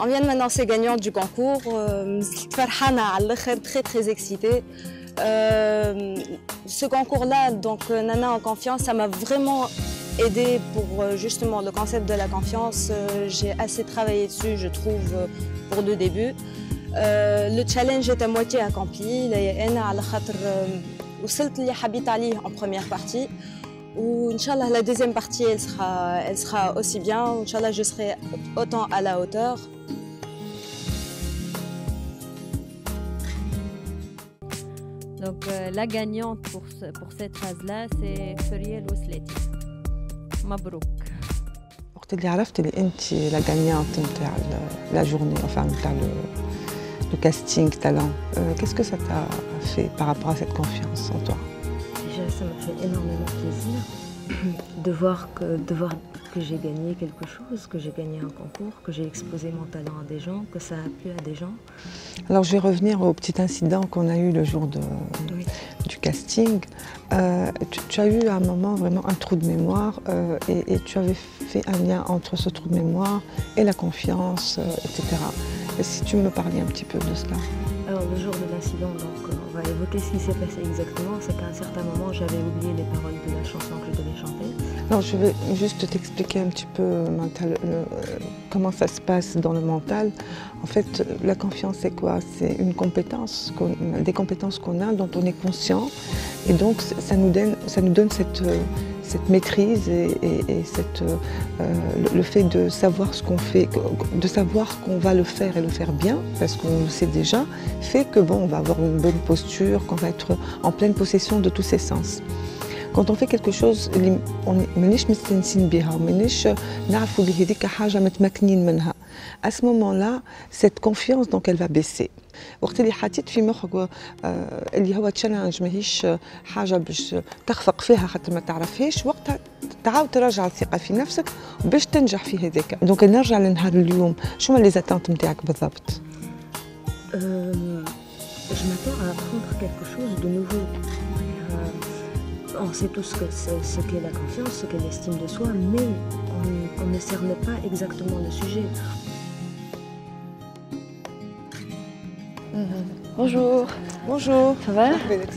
On vient de m'annoncer gagnante du concours. Farhana à l'heure, très excitée. Ce concours-là, donc Nana en confiance, ça m'a vraiment aidé pour justement le concept de la confiance. J'ai assez travaillé dessus, je trouve, pour le début. Le challenge est à moitié accompli. أنا على خاطر وصلت اللي حبيت عليه en première partie. Ou Inch'Allah, la deuxième partie, elle sera aussi bien. Inch'Allah, je serai autant à la hauteur. Donc la gagnante pour cette phase-là, c'est Feriel Ousleti. Mabrouk. وقت اللي عرفت اللي انت لا gagnante نتاع la journée, enfin نتاع le casting talent, qu'est-ce que ça t'a fait par rapport à cette confiance en toi? Déjà, ça m'a fait énormément plaisir de voir que j'ai gagné quelque chose, que j'ai gagné un concours, que j'ai exposé mon talent à des gens, que ça a plu à des gens. Alors je vais revenir au petit incident qu'on a eu le jour du casting. Tu as eu à un moment vraiment un trou de mémoire et tu avais fait un lien entre ce trou de mémoire et la confiance, etc. Et si tu me parlais un petit peu de cela. Alors le jour de l'incident, donc on va évoquer ce qui s'est passé exactement. C'est qu'à un certain moment, j'avais oublié les paroles de la chanson que je devais chanter. Alors je vais juste t'expliquer un petit peu comment ça se passe dans le mental. En fait, la confiance, c'est quoi? C'est une compétence, des compétences qu'on a, dont on est conscient. Et donc, ça nous donne cette maîtrise et le fait de savoir ce qu'on fait, de savoir qu'on va le faire et le faire bien, parce qu'on le sait déjà, fait que bon, on va avoir une bonne posture, qu'on va être en pleine possession de tous ses sens. Quand on fait quelque chose, à ce moment-là, cette confiance, donc, elle va baisser. وقت اللي حطيت في مخك اللي هو تشالنج ماهيش حاجه باش تخفق فيها خاطر ما تعرفهاش، وقتها تعاود تراجع الثقه في نفسك باش تنجح في هذاك. دونك نرجع لنهار اليوم، شنو لي زاتونت نتاعك بالضبط؟ Je m'attends à apprendre quelque chose de nouveau. On sait tous ce qu'est la confiance, ce qu'est l'estime de soi, mais on ne cerne pas exactement le sujet. Bonjour. Bonjour. Ça va?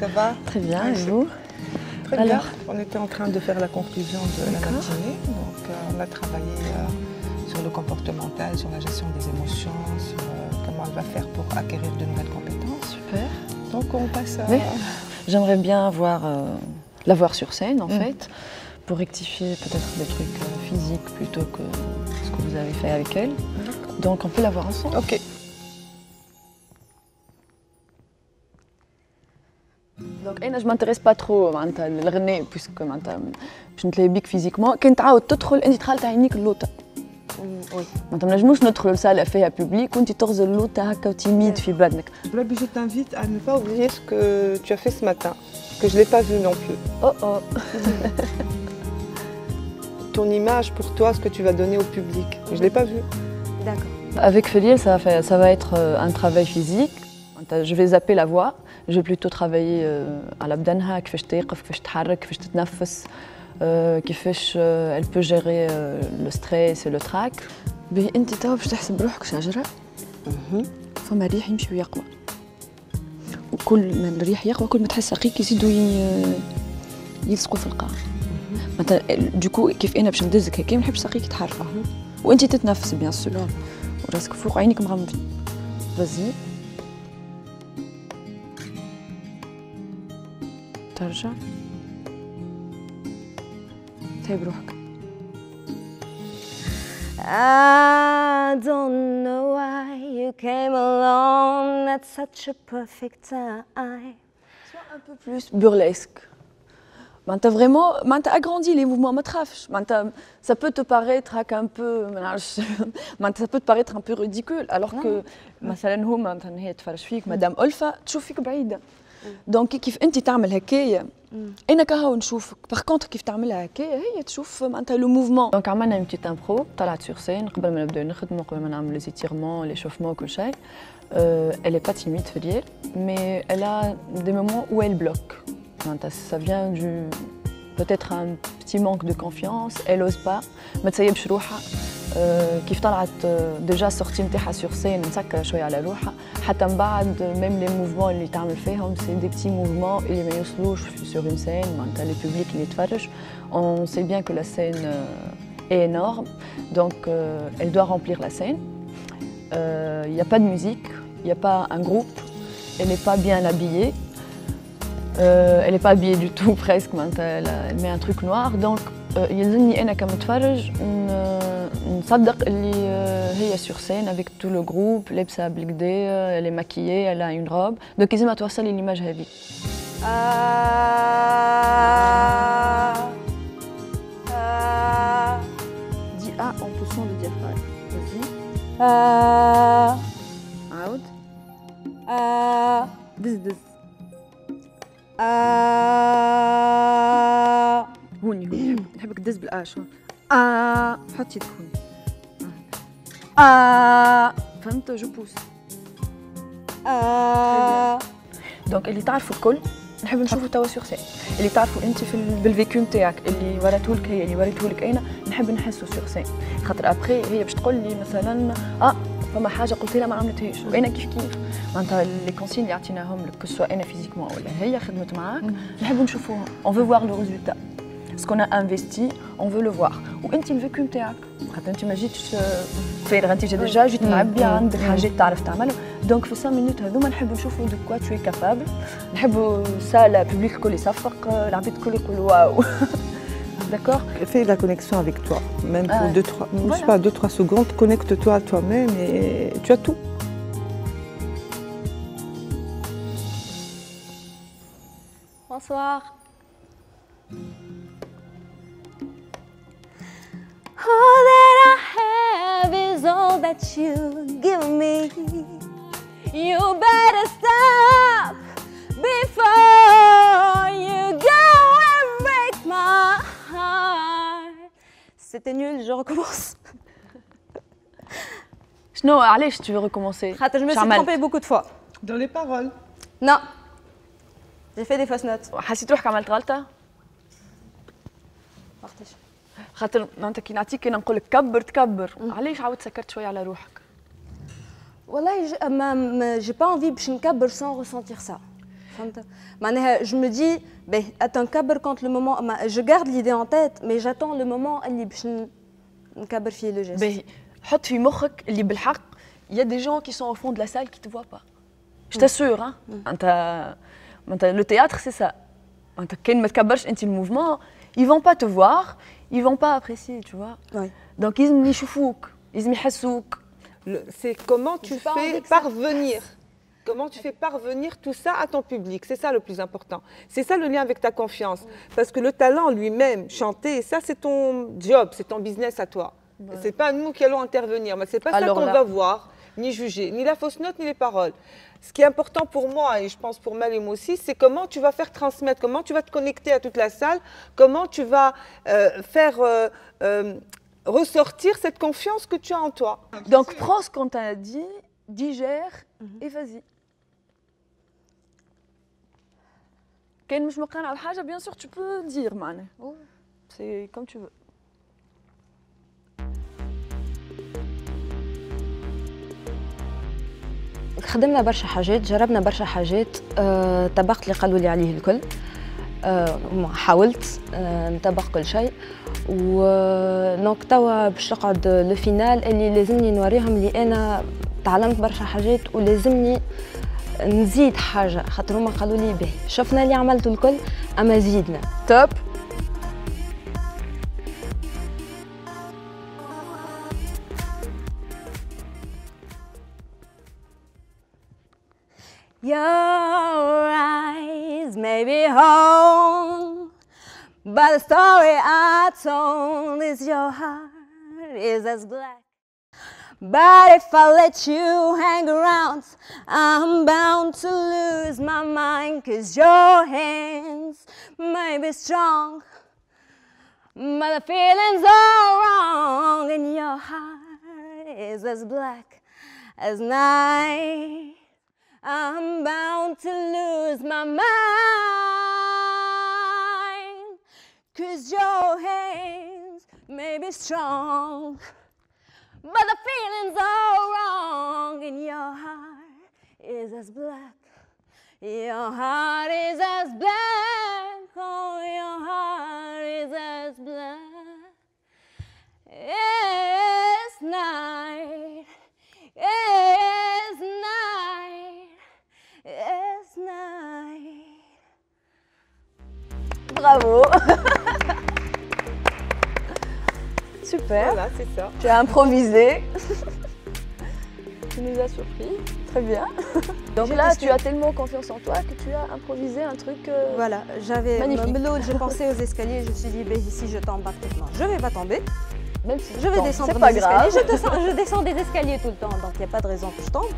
Ça va? Très bien, et vous? Très bien. On était en train de faire la conclusion de la matinée. Donc on a travaillé sur le comportemental, sur la gestion des émotions, sur comment elle va faire pour acquérir de nouvelles compétences. Super. Donc on passe à... Oui. J'aimerais bien la voir sur scène en fait, pour rectifier peut-être des trucs physiques plutôt que ce que vous avez fait avec elle. Donc on peut la voir ensemble. Ok. Donc انا je m'intéresse pas trop معناتها للغناء puisque معناتها باش نتلاقي بيك فيزيكمون كان تعاود تدخل انت دخلت عينيك اللوطه. Oui. معناتها ما نجموش ندخلوا لسالة فيها بوبليك وانت تغزل اللوطه هكا وتيميد في بدنك. Je t'invite à ne pas oublier ce que tu as fait ce matin, que je l'ai pas vu non plus. Oh. Ton image pour toi, ce que tu vas donner au public, je l'ai pas vu. D'accord. Avec Feriel, ça va être un travail physique. Je vais zapper la voix. Je vais plutôt travailler على بدنها كيفاش تقف كيفاش تتحرك كيفاش تتنفس كيفاش elle peut gérer le stress et le trac. باهي انت توا باش تحسب روحك شجره فما ريح يمشي ويقوى وكل ما الريح يقوى كل ما تحس ساقيك يزيدوا يلصقوا في القاع. مثلا دوكو كيف انا باش ندزك هكا ما نحبش ساقيك يتحرك وانت تتنفس بيان سور وراسك فوق عينيك مغمضين. فازي ترجع تايب روحك. I don't know why you came along at such a perfect time. Sois un peu plus burlesque. معناتها vraiment معناتها agrandis les mouvements ما تخافش معناتها ça peut te paraître un peu معناتها ça peut te paraître un peu ridicule alors que مثلا هو معناتها هي تفرج فيك مدام ألفة تشوف فيك بعيدة. دونك كيف انت تعمل هكايا انا كهو نشوفك باغ كونتر كيف تعملها هكايا هي تشوف معناتها لو موفمون. دونك عملنا اون بتيت امبرو طلعت سور سين قبل ما نبداو نخدموا قبل ما نعمل لي زيتيرمون لي شوفمون وكل شيء. Elle est pas timide Feriel mais elle a des moments où elle bloque. Ça vient peut-être un petit manque de confiance, elle ose pas ما تسيبش روحها كيف طلعت ديجا سورتي نتاعها سور سين مسكره شويه على روحها حتى من بعد ميم لي موفمون اللي تعمل فيهم سي دي بتي موفمون اللي ما يوصلوش سور اون سين معناتها لي بوبليك اللي يتفرج on sait bien que la scène est énorme donc elle doit remplir la scène il n'y a pas de musique il n'y a pas un groupe elle n'est pas bien habillée elle n'est pas habillée du tout presque elle met un truc noir donc يلزمني انا كمتفرج نصدق اللي هي sur scène avec tout le groupe لابسه بالكدا elle est maquillée elle a une robe donc لازم توصلي ليماج هذه دي en poussant le diaphragme vas-y عاود دز هوني نحبك تدز بالآش حطي يدك هوني فهمت جو بوس دونك اللي تعرفوا الكل نحب نشوفوا توا سور سين اللي تعرفوا انت في بالفيكو نتاعك اللي وريتهولك هي اللي وريتهولك انا نحب نحسوا سور سين خاطر ابخي هي باش تقول لي مثلا فما حاجه قلت لها ما عملتهاش وانا كيف معناتها لي كونسين اللي عطيناهم لك كسوا انا فيزيكمون ولا هي خدمت معاك نحب نشوفوهم اون فو فوار لو ريزولتا ce qu'on a investi on veut le voir وانت الفيكو نتاعك خاطر انت ما جيتش فارغه انت ديجا جيت معبيه عندك حاجات تعرف تعملها دونك في 5 مينوت هذوما نحب نشوفوا دو كوا تو كابابل نحبوا سالا بوبليك الكل يصفق العباد الكل يقولوا واو D'accord. Fais la connexion avec toi, même pour 2-3 secondes, connecte-toi à toi-même et tu as tout. Bonsoir. All that I have is all that you give me. You better stop before you go and break my heart. C'était nul, je recommence. شنو علاش tu veux recommencer? Je me suis trompée beaucoup de fois. Dans les paroles. Non. J'ai fait des fausses notes. حسيت روحك عملت غلطه؟ خاطر انت كي نعطيك انا نقول لك كبر تكبر علاش عاود سكرت شويه على روحك؟ والله j'ai pas envie باش نكبر sans ressentir ça. فهمت؟ معناها je me dis نكبر quand le moment je garde l'idée en tête mais j'attends le moment اللي باش نكبر فيه le geste. باهي حط في مخك اللي بالحق il y a des gens qui sont au fond de la salle qui te voient pas. Je t'assure hein. انت le théâtre c'est ça. انت كان ما تكبرش انت الموفمون ils vont pas te voir, ils vont pas apprécier, tu vois. Oui. Donc ils يشوفوك, ils يحسوك. C'est comment tu fais parvenir. Comment tu fais parvenir tout ça à ton public. C'est ça le plus important. C'est ça le lien avec ta confiance. Parce que le talent lui-même, chanter, ça c'est ton job, c'est ton business à toi. Ouais. C'est pas nous qui allons intervenir. Mais c'est pas ça qu'on va voir, ni juger, ni la fausse note, ni les paroles. Ce qui est important pour moi, et je pense pour Malim aussi, c'est comment tu vas faire transmettre, comment tu vas te connecter à toute la salle, comment tu vas faire ressortir cette confiance que tu as en toi. Donc prends ce qu'on t'a dit, digère et vas-y. كان مش مقتنع بحاجة bien sûr tu peux dire معناها. C'est comme tu veux. خدمنا برشا حاجات جربنا برشا حاجات طبقت اللي قالوا لي عليه الكل حاولت نطبق كل شيء ودونك توا باش نقعد لو فينال اللي لازمني نوريهم اللي انا تعلمت برشا حاجات ولازمني نزيد حاجه خاطر هما قالوا لي باهي شفنا اللي عملته الكل اما زيدنا توب. Your eyes may be home, but the story I told is your heart is as black. But if I let you hang around, I'm bound to lose my mind, 'cause your hands may be strong, but the feelings are wrong, and your heart is as black as night. I'm bound to lose my mind, 'cause your hands may be strong, but the feeling's all wrong, and your heart is as black. Your heart is as black, oh, your heart is as black as night, as night, as night. Bravo. Super. Voilà, c'est ça. Tu as improvisé. Tu nous as surpris. Très bien. Donc là, tu as tellement confiance en toi que tu as improvisé un truc. Voilà, j'avais Magnifique. j'ai pensé aux escaliers, je me suis dit, ben, si je tombe, non, je vais pas tomber. Même si Je vais descendre c'est pas des grave. escaliers. Je descends des escaliers tout le temps, donc il n'y a pas de raison que je tombe.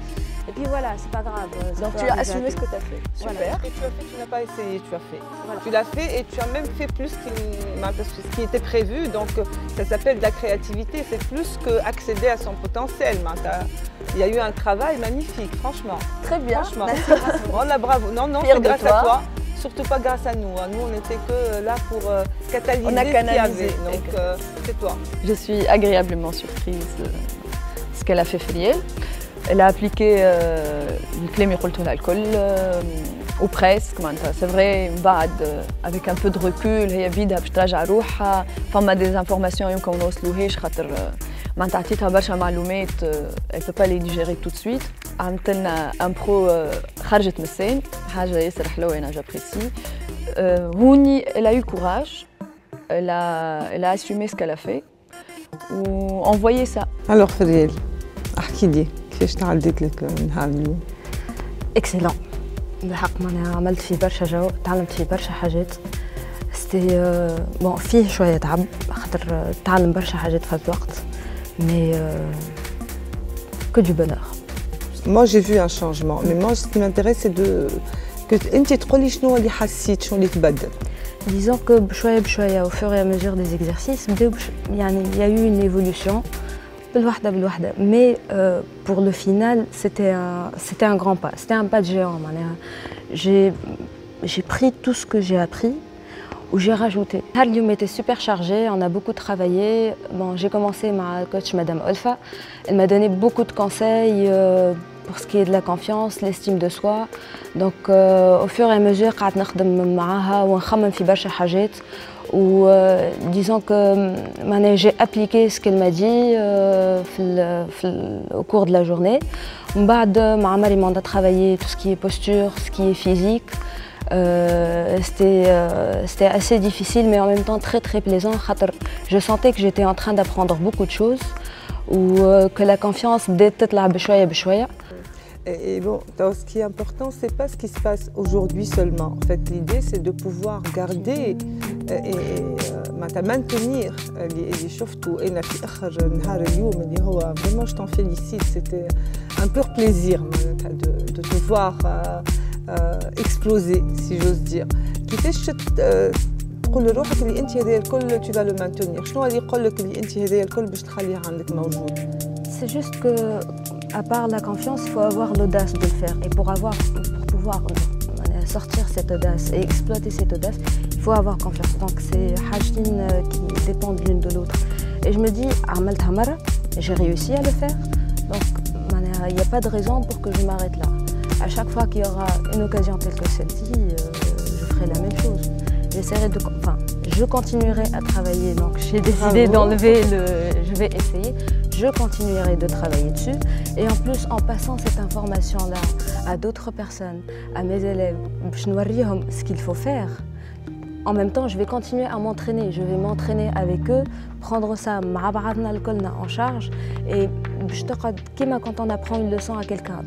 Et puis voilà, c'est pas grave. Donc tu as assumé ce que tu as fait. Voilà. Super. Ce que tu as fait, tu n'as pas essayé, tu as fait. Voilà. Tu l'as fait et tu as même fait plus ce qui était prévu. Donc ça s'appelle de la créativité. C'est plus qu'accéder à son potentiel. Il y a eu un travail magnifique, franchement. Très bien. Franchement. Oh là, bravo. Non, non, Fière c'est de grâce toi. à toi. Surtout pas grâce à nous. Nous, on n'était que là pour catalyser On a ce qu'il y canalisé. avait. Donc c'est toi. Je suis agréablement surprise de ce qu'elle a fait Feriel. Elle a appliqué le clé Miroltola alcool ou presque. C'est vrai, avec un peu de recul, هي بيدها باش تراجع روحها. فما des informations يمكن ما نوصلوهاش خاطر معناتها عطيتها برشا معلومات elle peut pas les digérer tout de suite. عملت لنا ان برو خرجت من السين حاجه ياسر حلوه انا جابريسي. هوني elle a eu le courage. Elle a assumé ce qu'elle a fait ou envoyé ça. Alors Feriel, احكي لي كيفاش تعديت لك نهار اليوم؟ اكسلون بالحق معناها عملت فيه برشا جو، تعلمت فيه برشا حاجات. سيتي بون فيه شويه تعب خاطر تعلم برشا حاجات في هذا الوقت، مي que du bonheur. Moi j'ai vu un changement, mais moi ce qui m'intéresse c'est que انت تقولي شنو اللي حسيت، شنو اللي تبدل. Disons que بشويه بشويه au fur et à mesure des exercices بداو يعني il y a eu une évolution بالوحده بالوحده، mais pour le final c'était un grand pas, c'était un pas de géant معناها. J'ai pris tout ce que j'ai appris ou j'ai rajouté. Harlium était super chargé, on a beaucoup travaillé. Bon, j'ai commencé ma coach Madame Olfa. Elle m'a donné beaucoup de conseils pour ce qui est de la confiance, l'estime de soi. Donc au fur et à mesure قعدت نخدم معاها ونخمم في برشا حاجات. Ou disons que j'ai appliqué ce qu'elle m'a dit au cours de la journée. بعد مع عمري on a travaillé tout ce qui est posture, ce qui est physique. C'était assez difficile mais en même temps très très plaisant. Je sentais que j'étais en train d'apprendre beaucoup de choses ou que la confiance بدأت تطلع بشوية بشوية. Et bon, ce qui est important, c'est pas ce qui se passe aujourd'hui seulement. En fait, l'idée, c'est de pouvoir garder et maintenir اللي شفته أنا في آخر نهار اليوم اللي هو vraiment je t'en félicite. C'était un pur plaisir de te voir exploser, si j'ose dire. كيفاش تقول لروحك اللي أنت هذا الكل tu vas le maintenir. شنو اللي يقول لك اللي أنت هذا الكل باش تخليه عندك موجود؟ C'est juste que à part la confiance, il faut avoir l'audace de le faire. Et pour pouvoir sortir cette audace et exploiter cette audace, il faut avoir confiance. Donc c'est حاجتين qui dépendent l'une de l'autre. Et je me dis, عملتها مرة, j'ai réussi à le faire. Donc il n'y a pas de raison pour que je m'arrête là. À chaque fois qu'il y aura une occasion telle que celle-ci, je ferai la même chose. J'essaierai de, je continuerai à travailler. Donc j'ai décidé d'enlever le, je vais essayer. Je continuerai de travailler dessus et en plus en passant cette information-là à d'autres personnes, à mes élèves, ce qu'il faut faire. En même temps, je vais continuer à m'entraîner. Je vais m'entraîner avec eux, prendre ça en charge et quand on apprend une leçon à quelqu'un,